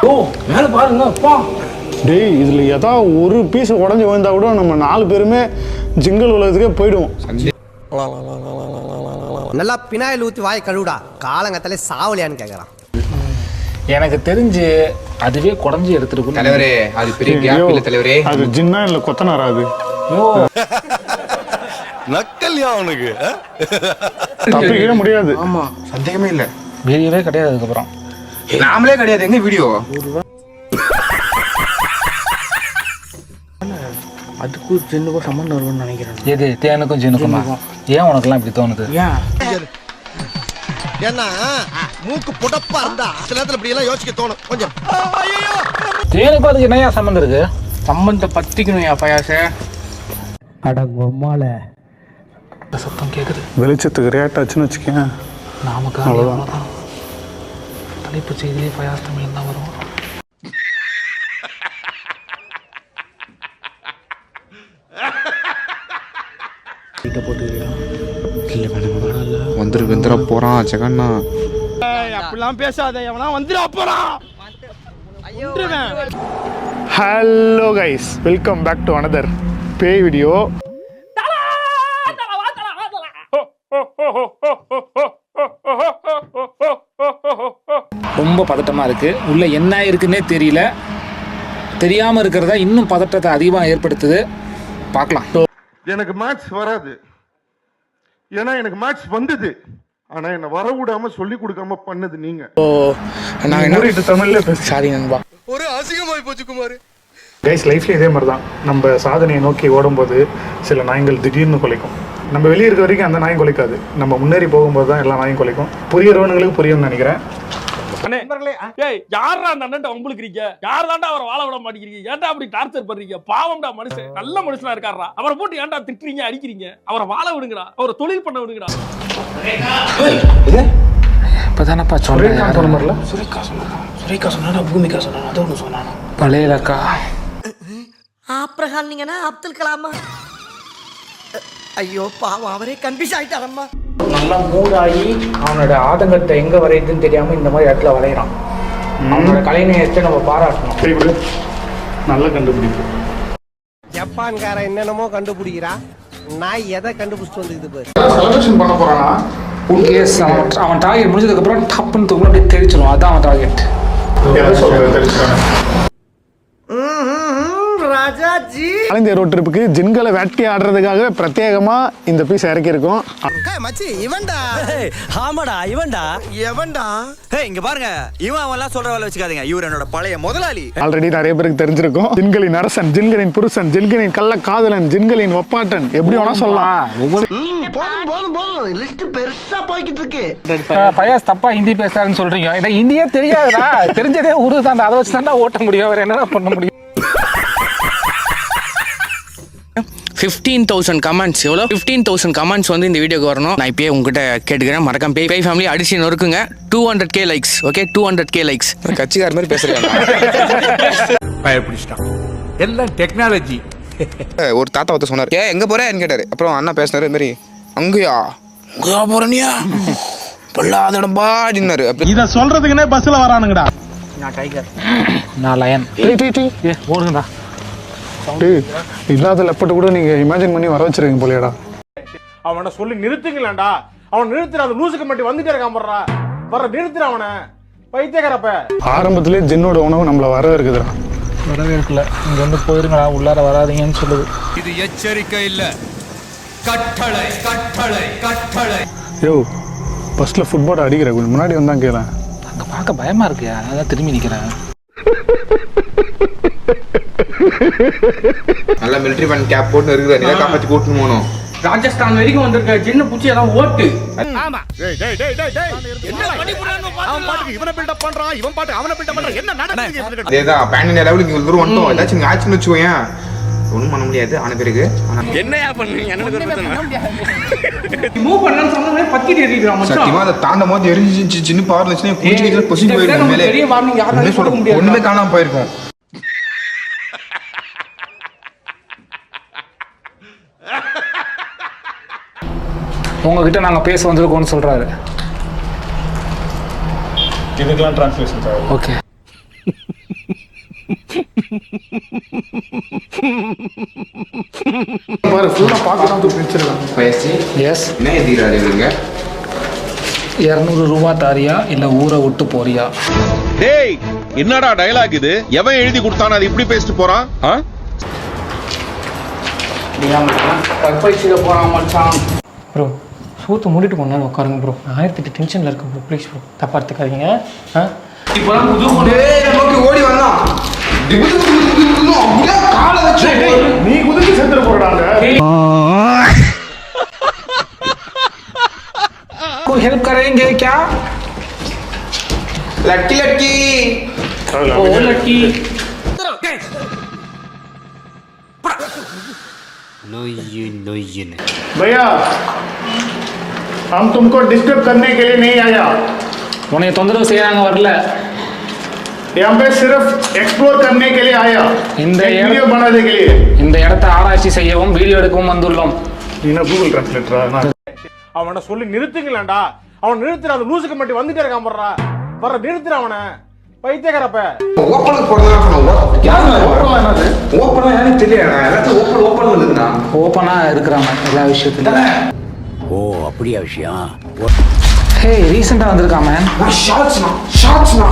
ஓ மேல பாருங்க அப்பா. டேய் இதுல ஏதாவது ஒரு பீஸ் உடஞ்சி விழுந்தா கூட நம்ம 4 பேருமே ஜிங்கல் உலகத்துக்கே போயிடுவோம். நல்லா பினாயில் ஊற்றி வாய் கழுவுடா, காலங்கத்தாலே சாவலியான்னு கேட்குறான். எனக்கு தெரிஞ்சு அதுவே குடஞ்சி எடுத்துருக்கும் தலைவரே. அது பெரிய கேப் இல்ல தலைவரே. அது ஜின்னா இல்ல கொத்தனாரா அது? நக்கல்யா அவனுக்கு தப்பிக்கவே முடியாது. ஆமா சந்தேகமே இல்ல. வீடியோவே கிடையாது. அதுக்கப்புறம் நாமளே கிடையாது. எங்க வீடியோ? அதுக்கும் ஜின்னுக்கும் சம்மந்தம் வரும்னு நினைக்கிறேன். எது தேனுக்கும் ஜின்னுக்குமா? ஏன் உனக்கெல்லாம் இப்படி தோணுது? ஏன்னா மூக்கு புடப்பா இருந்தா சில நேரத்துல இப்படி எல்லாம் யோசிக்க தோணும் கொஞ்சம். தேனுக்கும் அதுக்கு என்னையா சம்மந்தம் இருக்கு? சம்பந்தம் பத்திக்கணும் பயாச. அடங்கொம்மால சத்தம் கேக்குது. வெளிச்சத்துக்கு ரேட் ஆச்சுன்னு வச்சுக்கேன். நமக்கு அவ்வளோதான். தலைப்பு செய்தியே பயாஸ் தமிழ் தான் வரும். வந்துட போறான் ஜெகண்ணா. அப்படிலாம் பேசாத, எவனா வந்துடா போறான். Hello guys, welcome back to another பேய் வீடியோ. ரொம்ப பதட்டமா இருக்கு. உள்ள என்ன இருக்குன்னே தெரியல. தெரியாம இருக்கிறதா இன்னும் பதட்டத்தை அதிகமாக ஏற்படுத்துது. பார்க்கலாம். எனக்கு மேட்ச் வராது, ஏன்னா எனக்கு மேட்ச் வந்தது. ஆனா என்ன வர விடாம சொல்லி கொடுக்காம பண்ணது நீங்க. நான் என்ன தமிழ்ல சாரி நண்பா. ஒரு அசிங்கமாய் போச்சு குமார். கைஸ் லைஃப்ல இதே மாதிரி தான். நம்ம சாதனையை நோக்கி ஓடும்போது சில நாய்கள் திடீர்னு குலைக்கும். நம்ம வெளியே இருக்க வரைக்கும் அந்த நாயும் குலைக்காது. நம்ம முன்னேறி போகும்போது தான் எல்லா நாயும் குலைக்கும். புரியறவனுங்களுக்கு புரியும்னு நினைக்கிறேன். யாரா அந்த அண்ணன் உங்களுக்கு யார் தாண்டா அவரை வாழ விட மாட்டேங்கிறீங்க? ஏன்டா அப்படி டார்ச்சர் பண்றீங்க? பாவம்டா மனுஷன், நல்ல மனுஷனா இருக்காரா? அவரை போட்டு ஏன்டா திட்டுறீங்க, அடிக்கிறீங்க? அவரை வாழ விடுங்கடா, அவரை தொழில் பண்ண விடுங்கடா. இப்பதானப்பா சொன்னேன். சுரேகா சொன்னா பூமிகா சொன்னா அது ஒன்று சொன்னானா? பழையலக்கா ஆப்ரஹாம் நீங்கன்னா அப்துல் கலாமா? ஐயோ பாவம், அவரே கன்ஃபியூஸ் ஆயிட்டாரம்மா. நல்லா மூடாகி அவனோட ஆதங்கத்தை எங்க வரையுதுன்னு தெரியாம இந்த மாதிரி இடத்துல வரைகிறான். அவனோட கலைநயத்தை நம்ம பாராட்டணும். நல்ல கண்டுபிடிப்பு. ஜப்பான்காரன் என்னென்னமோ கண்டுபிடிக்கிறா, நான் எதை கண்டுபிடிச்சிட்டு வந்துக்குது பாரு. செலிப்ரேஷன் பண்ண போறானா? எஸ், அவன் டார்கெட் முடிஞ்சதுக்கு அப்புறம் டப்புன்னு தூக்கணும், அப்படியே தெரிச்சிடும். அதான் அவன் டார்கெட். எதை சொல்றது தெரிஞ்சுக்கானே. ராஜாஜி இந்த ரோட் ட்ரிப்புக்கு ஜின்களை வேட்கை ஆடுறதுக்காக பிரத்யேகமா இந்த பீஸ் இறக்கியிருக்கோம். மச்சி இவன்டா. ஆமாடா இவன்டா. எவன்டா? இங்க பாருங்க, இவன் அவன்லாம் சொல்ற வேலை வச்சுக்காதீங்க. இவர் என்னோட பழைய முதலாளி. ஆல்ரெடி நிறைய பேருக்கு தெரிஞ்சிருக்கும். ஜின்களின் அரசன், ஜின்களின் புருஷன், ஜின்களின் கள்ள காதலன், ஜின்களின் ஒப்பாட்டன், எப்படி வேணா சொல்லலாம். போதும் லிஸ்ட் பெருசா போய்கிட்டு இருக்கு. பயாஸ் தப்பா ஹிந்தி பேசுறாருன்னு சொல்றீங்க. இதை ஹிந்தியே தெரியாதுடா, தெரிஞ்சதே உருது தான். அதை வச்சு தான் ஓட்ட முடியும். வேற என்ன பண்ண முடியும்? 15,000 கமெண்ட்ஸ். எவ்வளோ? 15,000 கமெண்ட்ஸ் வந்து இந்த வீடியோக்கு வரணும். நான் இப்பயே உங்ககிட்ட கேட்டுக்கிறேன். மறக்காம பேய் ஃபேமிலி அடிச்சு நொறுக்குங்க. 200K likes. Okay, 200K likes. கட்சிக்கார மாதிரி பேசுறேன். பயப்பிடிச்சிட்டான். எல்லாம் டெக்னாலஜி. ஒரு தாத்தா வந்து சொன்னார், எங்க போறேன்னு கேட்டாரு. அப்புறம் அண்ணா பேசினாரு, இது மாதிரி அங்கயா போறனியா பொல்லாதடம்பா அப்படின்னாரு. இத சொல்றதுக்குன்னே பஸ்ல வரானுங்கடா. நான் டைகர், நான் லயன். ஓடுங்கடா. இல்லாத லெப்பட்டு கூட நீங்க இமேஜின் பண்ணி வர வச்சிருக்கீங்க போலியடா. அவனை சொல்லி நிறுத்துங்களேன்டா. அவன் நிறுத்துற அந்த லூசுக்கு மட்டும் வந்துட்டே இருக்கான். போடுறா வர நிறுத்துற அவனை, பைத்தியக்காரப்ப. ஆரம்பத்திலே ஜின்னோட உணவு நம்மள வர இருக்குதுடா. வரவே இருக்குல்ல. இங்க வந்து போயிருங்கடா, உள்ளார வராதீங்கன்னு சொல்லுது. இது எச்சரிக்கை இல்ல, கட்டளை கட்டளை கட்டளை. யோ பஸ்ல ஃபுட்பால் அடிக்கிற, கொஞ்சம் முன்னாடி வந்தா கேளேன். அங்க பார்க்க பயமா இருக்கியா? அதான் திரும்பி நிக்கிறேன். நல்ல மிலிட்டரி பேண்ட் கேப் போட்டு இருக்குது. நீங்க காப்பாத்தி கூட்டிட்டு போகணும். ராஜஸ்தான் வரைக்கும் வந்திருக்க ஜின்னு பூச்சி எல்லாம் ஓட்டு. ஆமா. என்ன பண்ணி போறானோ பாத்து. அவன் பாட்டுக்கு இவனை பில்ட் அப் பண்றான், இவன் பாட்டு அவனை பில்ட் அப் பண்றான். என்ன நடக்குது? அதேதான் பேண்டின் லெவலுக்கு இவ்வளவு தூரம் வந்துட்டோம். ஏதாச்சும் நீங்க ஆச்சுன்னு வச்சுக்கோங்க, ஒன்றும் பண்ண முடியாது. ஆன பிறகு என்னையா பண்ணுவீங்க? மூவ் பண்ணலாம்னு சொன்னதே பத்தி தெரியுதுடா மச்சான். சத்தியமா அதை தாண்டும் போது எரிஞ்சு சின்ன பவர் வச்சுனா கொஞ்சம் கொஸ்டின் போயிருக்கும். மேலே பெரிய வார்னிங் யாராலும் சொல்ல முடியாது. ஒண்ணுமே காணாம போயிருக்கும். உங்ககிட்ட நாங்க பேச வந்திருக்கோம்னு சொல்றாரு. இதுக்கெல்லாம் டிரான்ஸ்லேஷன் ஓகே. பாரு ஃபுல்லாக பார்த்து தான் தூக்கி வச்சிருக்காங்க. பயசி எஸ். என்ன எதிராக இவங்க 200 ரூபா தாரியா இல்லை ஊரை விட்டு போறியா? டேய் என்னடா டயலாக் இது? எவன் எழுதி கொடுத்தானே அது இப்படி பேசிட்டு போறான்? கற்பழிச்சிட போறான் மச்சான். ப்ரோ சூத்து மூடிட்டு போனாலும் உட்காருங்க ப்ரோ. 1008 டென்ஷனில் இருக்கு ப்ரோ. ப்ளீஸ் ப்ரோ தப்பா எடுத்துக்காதீங்க. இப்போதான் புது மொழி. நமக்கு ஓடி வந்தான் காலை வச்சு நீ குதிச்சு செத்துற போறாங்க. हेल्प करेंगे क्या? லட்கி லட்கி ओ लड़की भैया हम तुमको डिस्टर्ब करने के लिए नहीं आया. உன்னை தொந்தரவு செய்யறாங்க வரல. यहाँ पे सिर्फ एक्सप्लोर करने के लिए आया. இந்த वीडियो बनाने के लिए. இந்த இடத்தை ஆராய்ச்சி செய்யவும் வீடியோ எடுக்கவும் வந்துள்ளோம். என்ன கூகுள் டிரான்ஸ்லேட்டரா? அவனை சொல்லி நிறுத்துங்களேன்டா. அவன் நிறுத்துற அது லூசுக்கு மட்டும் வந்துட்டே இருக்கான் போடுறா. வர நிறுத்துற அவனை பைத்தியக்காரப்ப. ஓப்பனுக்கு போறதா யாருங்க ஓப்பன் என்னது? ஓப்பனா எனக்கு தெரியல. எல்லாத்தையும் ஓப்பன் வந்துதுண்ணா. ஓப்பனா இருக்கிறாங்க எல்லா விஷயத்துலயும். ஓ அப்படியா விஷயம்? ஹே ரீசெண்டா வந்திருக்கான் மேன். ஷார்ட்ஸ்னா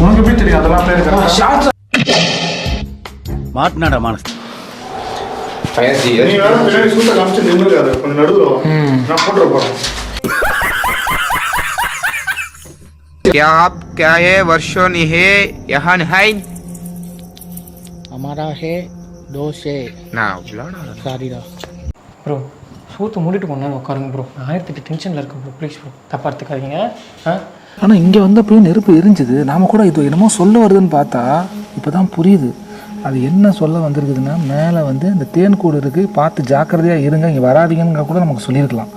உனக்கு எப்படி தெரியும் அதெல்லாம் பேர் இருக்கா? ஷார்ட்ஸ் மாட்டினாடா மனசு. பயசி நீ வேற பின்னாடி சூட்ட காமிச்சு நின்னுக்காத. கொஞ்சம் நடுவுல வா. நான் போட்டுற போறேன். क्या आप क्या है वर्षों नहीं है यहाँ नहीं हमारा है दोष है ना बुलाना सारीरा ப்ரோ சூத்து மூடிட்டு போனாலும் உட்காருங்க ப்ரோ. 1008 டென்ஷனில் இருக்கு ப்ரோ. ப்ளீஸ் ப்ரோ தப்பா எடுத்துக்காதீங்க. ஆனால் இங்கே வந்தப்போ நெருப்பு எரிஞ்சுது. நாம் கூட இது என்னமோ சொல்ல வருதுன்னு பார்த்தா இப்போ தான் புரியுது. அது என்ன சொல்ல வந்திருக்குதுன்னா, மேலே வந்து இந்த தேன் கூடு இருக்குது, பார்த்து ஜாக்கிரதையாக இருங்க, இங்கே வராதீங்கன்னு கூட நமக்கு சொல்லியிருக்கலாம்.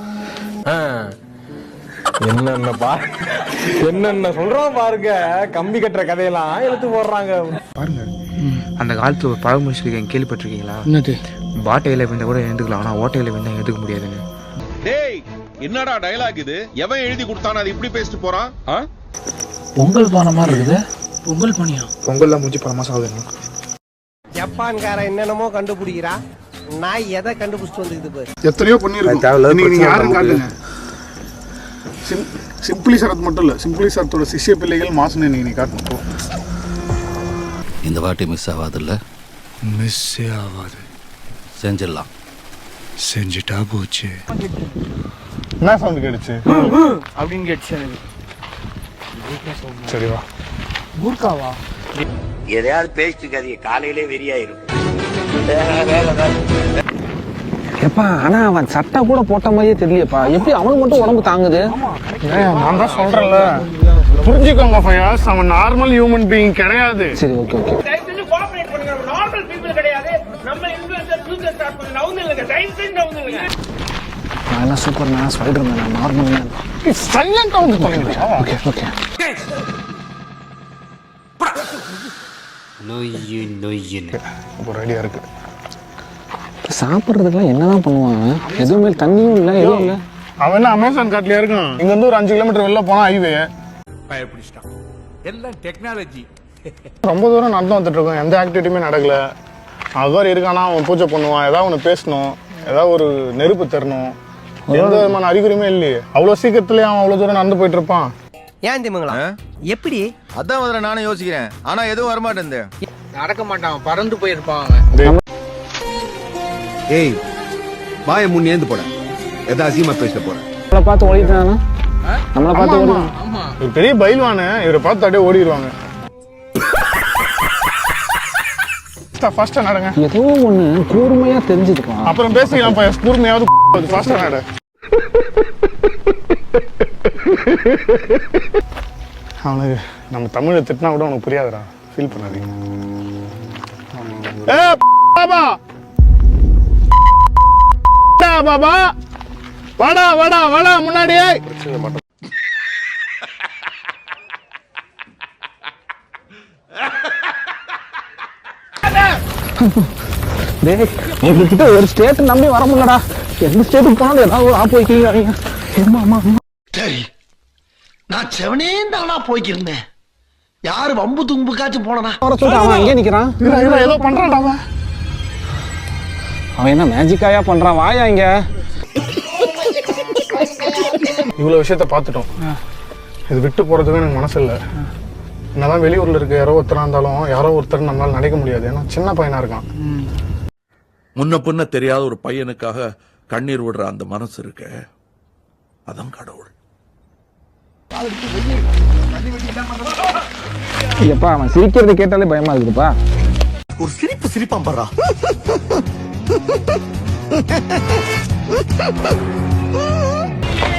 என்னென்ன சொல்றான் பாருங்க. கம்பி கட்டுற கதையெல்லாம் எடுத்து போடுறாங்க பாருங்க. அந்த காலத்துல ஒரு பழமொழி சொல்லிருக்கீங்க, கேள்விப்பட்டிருக்கீங்களா? என்னது? பாட்டையில விழுந்தா கூட எழுந்துக்கலாம், ஆனா ஓட்டையில விழுந்தா எழுதுக்க முடியாதுன்னு. டேய் என்னடா டயலாக் இது? எவன் எழுதி கொடுத்தானே அது இப்படி பேசிட்டு போறான்? பொங்கல் பானை மாதிரி இருக்குது. பொங்கல் பணியா? பொங்கல்லாம் முடிஞ்சு பல மாசம் ஆகுதுங்க. ஜப்பான்காரன் என்னென்னமோ கண்டுபிடிக்கிறா. நான் எதை கண்டுபிடிச்சிட்டு வந்துக்குது பாரு. எத்தனையோ பண்ணிருக்கோம். நீங்க யாரும் காட்டுங்க. சிம்பிளி சரத் மட்டும் இல்ல, சிம்பிளி சரத்தோட சிஷ்ய பிள்ளைகள் மாசம் நீங்க காட்டணும். இந்த வாட்டி மிஸ் ஆகாதுல்ல? மிஸ்ஸே ஆகாது. செஞ்சிடலாம். செஞ்சுட்டா போச்சு. என்ன சவுண்ட் கேடுச்சு அப்படின்னு கேட்டுச்சு எனக்கு. சரி வா. கூர்க்காவா? எதையாவது பேசிட்டு காலையிலே வெறியாயிரும். எப்பா ஆனா அவன் சட்டை கூட போட்ட மாதிரியே தெரியலையப்பா. எப்படி அவனுக்கு மட்டும் உடம்பு தாங்குது? நான் தான் சொல்றேன்ல, புரிஞ்சுக்கோங்க ஃபயாஸ், அவன் நார்மல் ஹியூமன் பீயிங் கிடையாது. சரி ஓகே ஓகே. நான் சூப்பர் நான் ஸ்பைடர் மேன் நார்மல் மேன். சைலண்டா வந்து சொல்லுங்க. Okay okay. இப்போ ரெடியா இருக்கு. சாப்பிட்றதுக்குலாம் என்னதான் பண்ணுவாங்க? எதுவுமே தண்ணியும் இல்லை, எதுவும் இல்லை. அவன் என்ன அமேசான் காட்டுலயா இருக்கான்? இங்க இருந்து ஒரு 5 கிலோமீட்டர் வெளில போனா ஹைவே. பயப்பிடிச்சிட்டான். எல்லாம் டெக்னாலஜி. ரொம்ப தூரம் நடந்து வந்துட்டு இருக்கோம், எந்த ஆக்டிவிட்டியுமே நடக்கல. அவர் இருக்கானா, அவன் பூஜை பண்ணுவான், ஏதாவது ஒன்று பேசணும், ஏதாவது ஒரு நெருப்பு தரணும், எந்த விதமான அறிகுறியுமே இல்லையே. அவ்வளோ சீக்கிரத்துலயே அவன் அவ்வளோ தூரம் நடந்து போயிட்டு இருப்பான். ஏன் திமுங்களா? எப்படி? அதான் முதல்ல நானும் யோசிக்கிறேன். ஆனா எதுவும் வரமாட்டேன். நடக்க மாட்டான், பறந்து போயிருப்பான் அவன். ஏய் வாய முன்னேந்து போட. எதா அசியமா பேச போறேன். நம்மளை பார்த்து ஓடிட்டானா? நம்மளை பார்த்து ஓடுவான். ஒரு பெரிய பயில்வானு, இவரை பார்த்து அப்படியே ஓடிடுவாங்க. ஃபாஸ்டா நடங்க. ஏதோ ஒண்ணு கூர்மையா தெரிஞ்சுக்கலாம். அப்புறம் பேசிக்கலாம். கூர்மையாவது ஃபாஸ்டா நட. அவனுக்கு நம்ம தமிழை திட்டினா கூட உனக்கு புரியாதுடா. ஃபீல் பண்ணாதீங்க. பாபா பாபா வாடா வாடா வாடா முன்னாடியே. உங்ககிட்ட ஒரு ஸ்டேட் நம்பி வர முடியலடா. எந்த ஸ்டேட்டுக்கு போனாலும் ஏதாவது ஒரு ஆப் வைக்கிறீங்க. சரி நான் செவனே தானா போய்க்கிருந்தேன். யாரு வம்பு தும்புக்காச்சும் போனா வர சொல்லிட்டு அவன் அங்கே நிக்கிறான். ஏதோ பண்றான்டா அவன். அவன் என்ன மேஜிக்காயா பண்றான்? வாயா இங்க. இவ்வளவு விஷயத்த பார்த்துட்டோம். இது விட்டு போறதுக்கு எனக்கு மனசு இல்லை. என்னதான் வெளியூர்ல இருக்க யாரோ ஒருத்தரா இருந்தாலும் யாரோ ஒருத்தர் நம்மளால நினைக்க முடியாது. ஏன்னா சின்ன பையனா இருக்கான். முன்ன பின்ன தெரியாத ஒரு பையனுக்காக கண்ணீர் விடுற அந்த மனசு இருக்கு, அதான் கடவுள். எப்பா அவன் சிரிக்கிறது கேட்டாலே பயமா இருக்குதுப்பா. ஒரு சிரிப்பு சிரிப்பான் பாரா.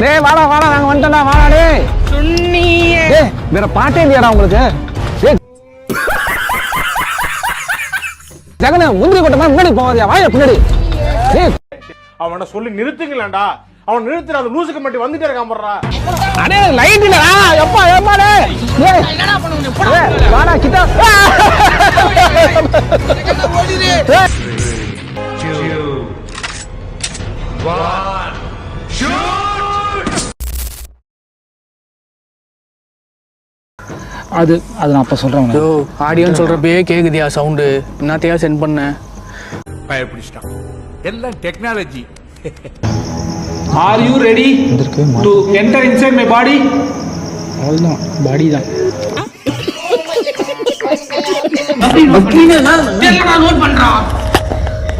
டேய் வாடா வாடா, நாங்க வந்துட்டோம்டா, வாடா டேய். சொன்னியே. டேய் வேற பாட்டே இல்லையாடா உங்களுக்கு? டேய் ஜகன முந்திரி கொட்டமா முன்னாடி போவாதியா, வாயா பின்னாடி. டேய் அவனை சொல்லி நிறுத்துங்களேன்டா. அவன் நிறுத்துற அந்த லூசுக்கு மட்டும் வந்துட்டே இருக்கான் போடுறா. அடே லைட் இல்லடா. எப்பா ஏப்பா டேய். டேய் என்னடா பண்ணுவீங்க? போடா. வாடா கிட்ட. அது நான் அப்ப சொல்றேன். ஆடியோன்னு சொல்றப்பே கேக்குதியா சவுண்டு? என்னத்தையா சென்ட் பண்ண? பயப்பிடிச்சிட்டான். எல்லாம் technology. Are you ready to enter inside my body? அவ்வளவுதான், பாடி தான். நோட் பண்றான்.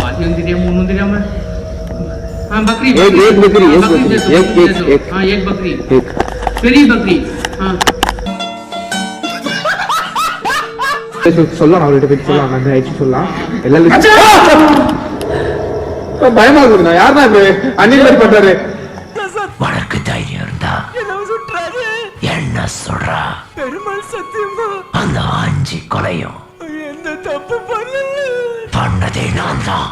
பாத்தியம் தெரியாம ஒண்ணும் தெரியாம. बकरी एक बकरी एक बकरी பெரிய बकरी சொல்லலாம். அவர்கிட்ட போய் சொல்லலாம், அந்த ஆயிடுச்சு சொல்லலாம். எல்லாம் பயமா இருக்குண்ணா. யார் தான் இப்ப அன்னில் பண்றாரு? உனக்கு தைரியம் இருந்தா என்ன சொல்றா? பெருமாள் சத்தியமா அந்த 5 கொலையும் எந்த தப்பு பண்ணதே நான் தான்.